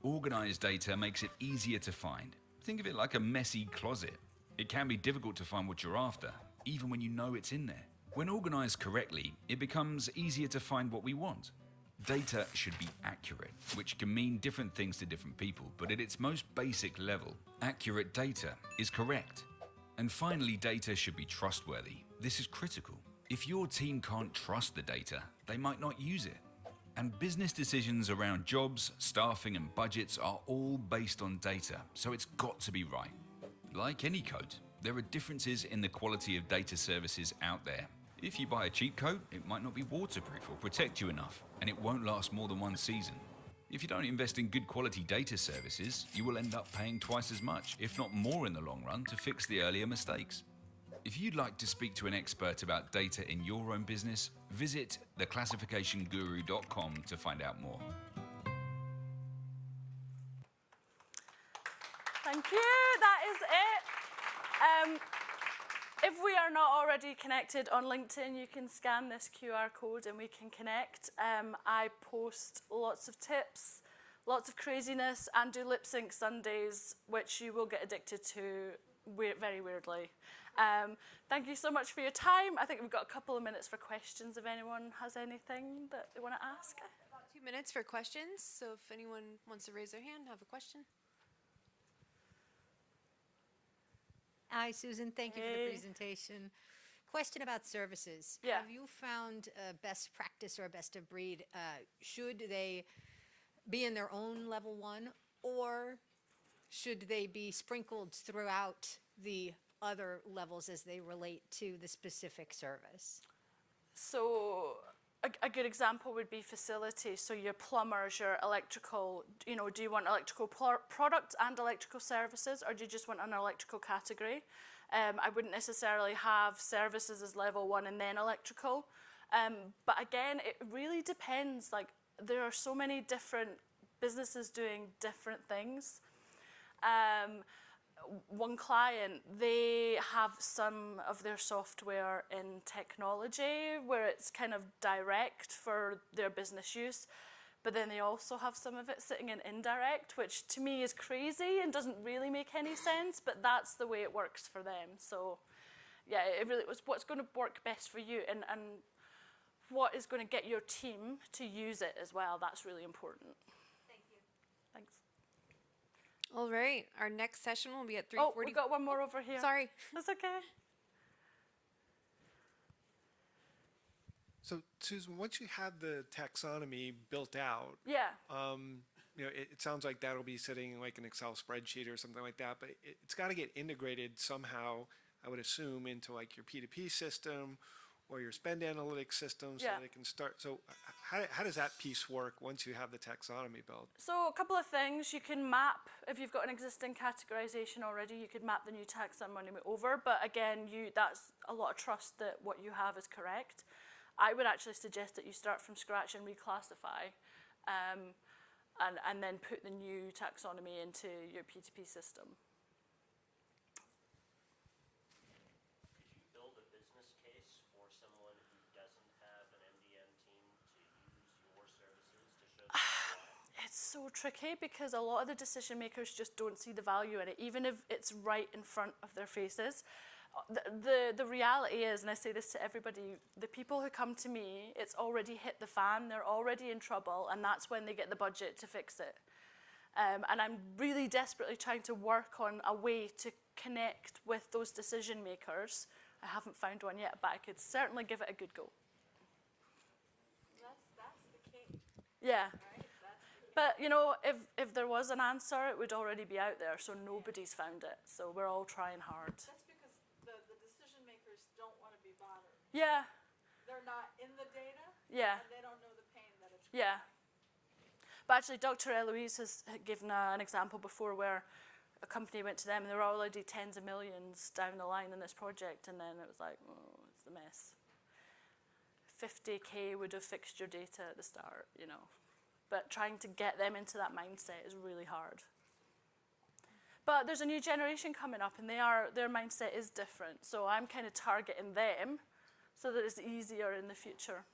S11: Organized data makes it easier to find. Think of it like a messy closet. It can be difficult to find what you're after, even when you know it's in there. When organized correctly, it becomes easier to find what we want. Data should be accurate, which can mean different things to different people, but at its most basic level, accurate data is correct. And finally, data should be trustworthy. This is critical. If your team can't trust the data, they might not use it. And business decisions around jobs, staffing, and budgets are all based on data, so it's got to be right. Like any coat, there are differences in the quality of data services out there. If you buy a cheap coat, it might not be waterproof or protect you enough, and it won't last more than one season. If you don't invest in good quality data services, you will end up paying twice as much, if not more in the long run, to fix the earlier mistakes. If you'd like to speak to an expert about data in your own business, visit theclassificationguru.com to find out more.
S2: Thank you. That is it. If we are not already connected on LinkedIn, you can scan this QR code and we can connect. I post lots of tips, lots of craziness, and do lip sync Sundays, which you will get addicted to very weirdly. Thank you so much for your time. I think we've got a couple of minutes for questions if anyone has anything that they want to ask.
S1: About 2 minutes for questions, so if anyone wants to raise their hand, have a question.
S12: Hi, Susan. Thank you for the presentation. Question about services.
S2: Yeah.
S12: Have you found a best practice or a best of breed? Should they be in their own level one, or should they be sprinkled throughout the other levels as they relate to the specific service?
S2: So a good example would be facilities. So your plumbers, your electrical, do you want electrical product and electrical services, or do you just want an electrical category? I wouldn't necessarily have services as level one and then electrical. But again, it really depends. Like, there are so many different businesses doing different things. One client, they have some of their software in technology where it's kind of direct for their business use, but then they also have some of it sitting in indirect, which to me is crazy and doesn't really make any sense, but that's the way it works for them. So yeah, it really was what's going to work best for you and what is going to get your team to use it as well. That's really important.
S12: Thank you.
S1: All right. Our next session will be at 3:40.
S2: Oh, we got one more over here.
S1: Sorry.
S2: That's okay.
S13: So, Susan, once you have the taxonomy built out,
S2: Yeah.
S13: It sounds like that'll be sitting in like an Excel spreadsheet or something like that, but it's got to get integrated somehow, I would assume, into like your P2P system or your spend analytics system so that it can start. So how does that piece work once you have the taxonomy built?
S2: So a couple of things. You can map, if you've got an existing categorization already, you could map the new taxonomy over, but again, that's a lot of trust that what you have is correct. I would actually suggest that you start from scratch and reclassify, and then put the new taxonomy into your P2P system.
S7: Could you build a business case for someone who doesn't have an MDM team to use your services to show them why?
S2: It's so tricky because a lot of the decision makers just don't see the value in it, even if it's right in front of their faces. The reality is, and I say this to everybody, the people who come to me, it's already hit the fan, they're already in trouble, and that's when they get the budget to fix it. And I'm really desperately trying to work on a way to connect with those decision makers. I haven't found one yet, but I could certainly give it a good go.
S8: That's the key.
S2: Yeah.
S8: Right?
S2: But, if there was an answer, it would already be out there, so nobody's found it. So we're all trying hard.
S8: That's because the decision makers don't want to be bothered.
S2: Yeah.
S8: They're not in the data.
S2: Yeah.
S8: And they don't know the pain that it's.
S2: Yeah. But actually, Dr. Eloise has given an example before where a company went to them and they were already tens of millions down the line in this project, and then it was like, oh, it's a mess. 50K would have fixed your data at the start, But trying to get them into that mindset is really hard. But there's a new generation coming up, and their mindset is different. So I'm kind of targeting them so that it's easier in the future.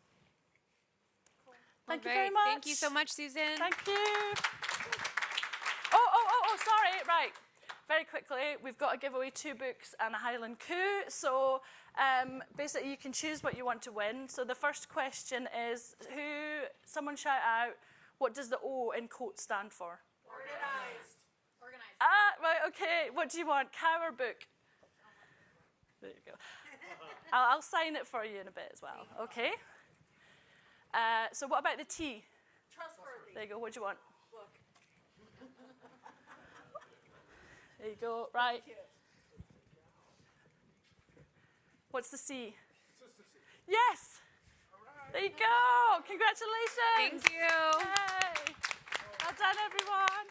S8: Cool.
S2: Thank you very much.
S1: Thank you so much, Susan.
S2: Thank you. Oh, sorry. Right. Very quickly, we've got to give away 2 books and a Highland coup. So basically, you can choose what you want to win. So the first question is, someone shout out, what does the O in quote stand for?
S8: Organized.
S2: Right, okay. What do you want, cow or book? There you go. I'll sign it for you in a bit as well, okay? So what about the T?
S8: Trustworthy.
S2: There you go. What do you want?
S8: Book.
S2: There you go. Right.
S8: Thank you.
S2: What's the C? Yes. There you go. Congratulations.
S1: Thank you.
S2: Yay. Well done, everyone.